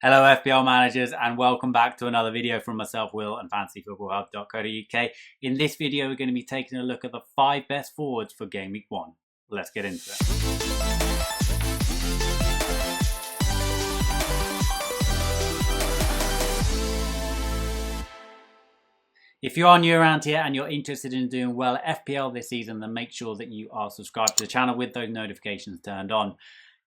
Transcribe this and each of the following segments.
Hello FPL managers and welcome back to another video from myself, Will, and fantasyfootballhub.co.uk. In this video we're going to be taking a look at the 5 best forwards for Game Week 1. Let's get into it. If you are new around here and you're interested in doing well at FPL this season, then make sure that you are subscribed to the channel with those notifications turned on.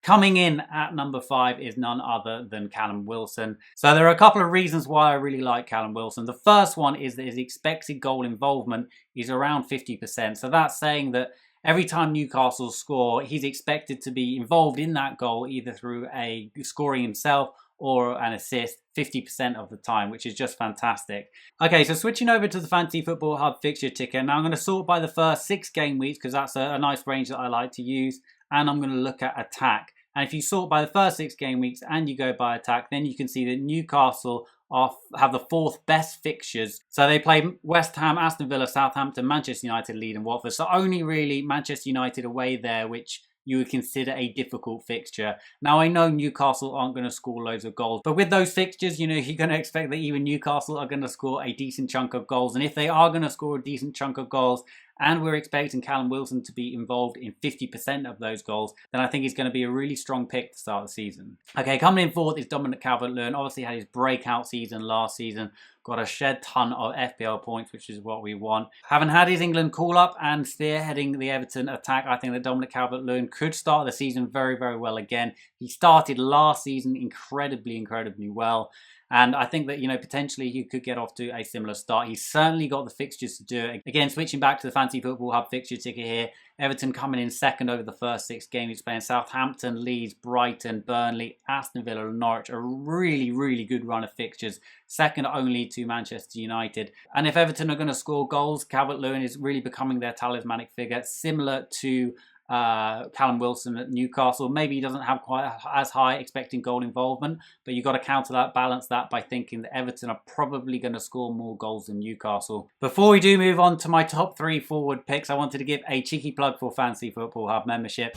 Coming in at number 5 is none other than Callum Wilson. So there are a couple of reasons why I really like Callum Wilson. The first one is that his expected goal involvement is around 50%. So that's saying that every time Newcastle score, he's expected to be involved in that goal either through a scoring himself or an assist 50% of the time, which is just fantastic. Okay, so switching over to the Fantasy Football Hub fixture ticker. Now I'm going to sort by the first 6 game weeks because that's a nice range that I like to use. And I'm going to look at attack. And if you sort by the first 6 game weeks and you go by attack, then you can see that Newcastle have the 4th best fixtures. So they play West Ham, Aston Villa, Southampton, Manchester United, Leeds and Watford. So only really Manchester United away there, which you would consider a difficult fixture. Now, I know Newcastle aren't going to score loads of goals, but with those fixtures, you know, you're going to expect that even Newcastle are going to score a decent chunk of goals. And if they are going to score a decent chunk of goals, and we're expecting Callum Wilson to be involved in 50% of those goals, then I think he's going to be a really strong pick to start the season. Okay, coming in 4th is Dominic Calvert-Lewin. Obviously had his breakout season last season. Got a shed ton of FPL points, which is what we want. Having had his England call-up and spearheading the Everton attack, I think that Dominic Calvert-Lewin could start the season very, very well again. He started last season incredibly well. And I think that, you know, potentially he could get off to a similar start. He's certainly got the fixtures to do it. Again, switching back to the Fantasy Football Hub fixture ticker here. Everton coming in 2nd over the first 6 games. Playing Southampton, Leeds, Brighton, Burnley, Aston Villa and Norwich. A really good run of fixtures. 2nd only to Manchester United. And if Everton are going to score goals, Calvert-Lewin is really becoming their talismanic figure. Similar to Callum Wilson at Newcastle. Maybe he doesn't have quite as high expecting goal involvement, but you've got to counter that, balance that by thinking that Everton are probably going to score more goals than Newcastle. Before we do move on to my top 3 forward picks, I wanted to give a cheeky plug for Fantasy Football Hub membership.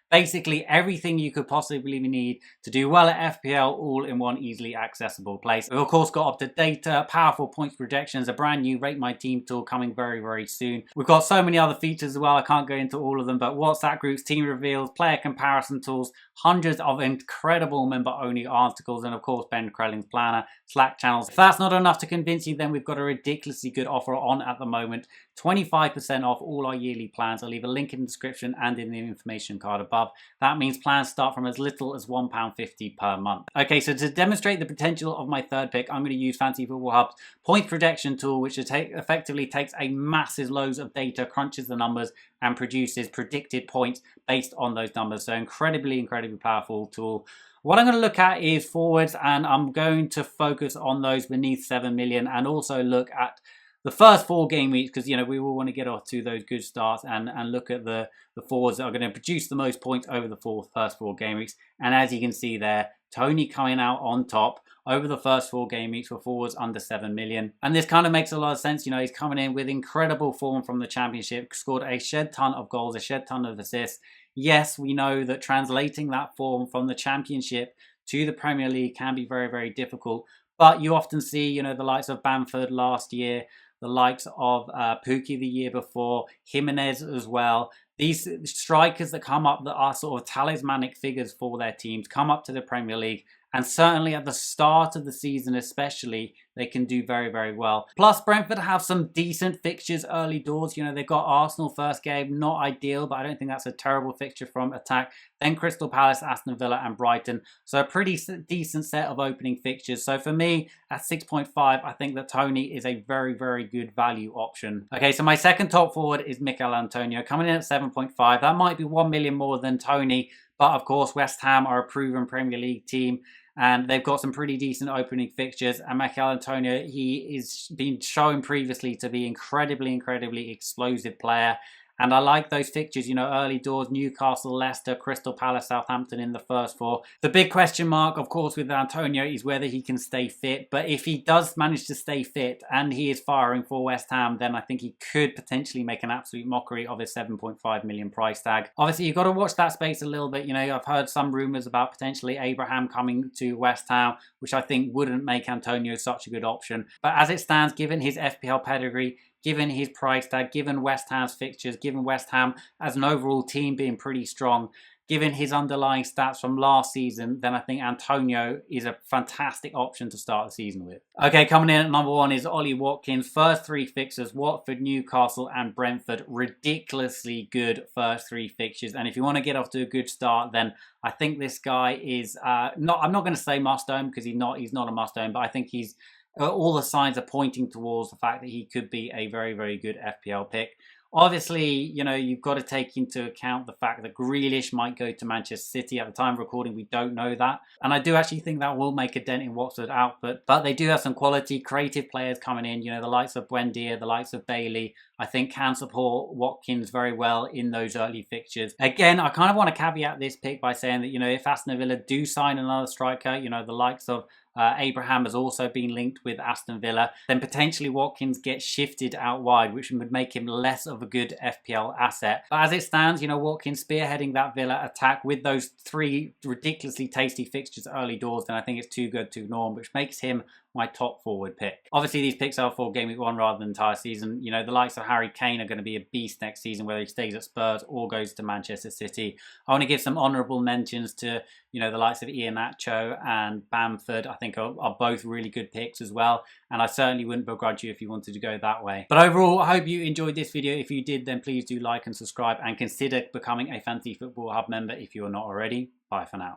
Basically everything you could possibly need to do well at FPL, all in one easily accessible place. We've of course got up-to-date data, powerful points projections, a brand new Rate My Team tool coming very soon. We've got so many other features as well, I can't go into all of them, but WhatsApp groups, team reveals, player comparison tools, hundreds of incredible member-only articles, and of course Ben Krelling's planner, Slack channels. If that's not enough to convince you, then we've got a ridiculously good offer on at the moment. 25% off all our yearly plans. I'll leave a link in the description and in the information card above. That means plans start from as little as £1.50 per month. Okay, so to demonstrate the potential of my 3rd pick, I'm going to use Fantasy Football Hub's point projection tool, which effectively takes a massive loads of data, crunches the numbers, and produces predicted points based on those numbers. So incredibly powerful tool. What I'm going to look at is forwards, and I'm going to focus on those beneath 7 million and also look at the first 4 game weeks, because, you know, we will want to get off to those good starts and look at the forwards that are going to produce the most points over the first 4 game weeks. And as you can see there, Tony coming out on top over the first 4 game weeks for forwards under 7 million. And this kind of makes a lot of sense. You know, he's coming in with incredible form from the Championship, scored a shed ton of goals, a shed ton of assists. Yes, we know that translating that form from the Championship to the Premier League can be very difficult. But you often see, you know, the likes of Bamford last year, the likes of Pukki the year before, Jimenez as well. These strikers that come up that are sort of talismanic figures for their teams come up to the Premier League, and certainly at the start of the season especially, they can do very well. Plus, Brentford have some decent fixtures early doors. You know, they've got Arsenal first game, not ideal, but I don't think that's a terrible fixture from attack. Then Crystal Palace, Aston Villa and Brighton. So a pretty decent set of opening fixtures. So for me, at 6.5, I think that Tony is a very good value option. Okay, so my 2nd top forward is Mikel Antonio, coming in at 7.5. That might be 1 million more than Tony, but of course West Ham are a proven Premier League team. And they've got some pretty decent opening fixtures. And Mikel Antonio, he is been shown previously to be incredibly explosive player. And I like those fixtures, you know, early doors, Newcastle, Leicester, Crystal Palace, Southampton in the first four. The big question mark, of course, with Antonio is whether he can stay fit. But if he does manage to stay fit and he is firing for West Ham, then I think he could potentially make an absolute mockery of his 7.5 million price tag. Obviously, you've got to watch that space a little bit. You know, I've heard some rumours about potentially Abraham coming to West Ham, which I think wouldn't make Antonio such a good option. But as it stands, given his FPL pedigree, given his price tag, given West Ham's fixtures, given West Ham as an overall team being pretty strong, given his underlying stats from last season, then I think Antonio is a fantastic option to start the season with. Okay, coming in at number 1 is Ollie Watkins. First 3 fixtures, Watford, Newcastle and Brentford. Ridiculously good first 3 fixtures. And if you want to get off to a good start, then I think this guy is, I'm not going to say must-own because he's not a must-own, but I think he's, all the signs are pointing towards the fact that he could be a very, very good FPL pick. Obviously, you know, you've got to take into account the fact that Grealish might go to Manchester City. At the time of recording, we don't know that. And I do actually think that will make a dent in Watford's output. But they do have some quality, creative players coming in. You know, the likes of Buendia, the likes of Bailey, I think can support Watkins very well in those early fixtures. Again, I kind of want to caveat this pick by saying that, you know, if Aston Villa do sign another striker, you know, the likes of Abraham has also been linked with Aston Villa, then potentially Watkins gets shifted out wide, which would make him less of a good FPL asset. But as it stands, you know, Watkins spearheading that Villa attack with those 3 ridiculously tasty fixtures early doors, then I think it's too good to ignore, which makes him my top forward pick. Obviously, these picks are for Game Week 1 rather than the entire season. You know, the likes of Harry Kane are going to be a beast next season, whether he stays at Spurs or goes to Manchester City. I want to give some honourable mentions to, you know, the likes of Iheanacho and Bamford. I think are both really good picks as well. And I certainly wouldn't begrudge you if you wanted to go that way. But overall, I hope you enjoyed this video. If you did, then please do like and subscribe and consider becoming a Fantasy Football Hub member if you are not already. Bye for now.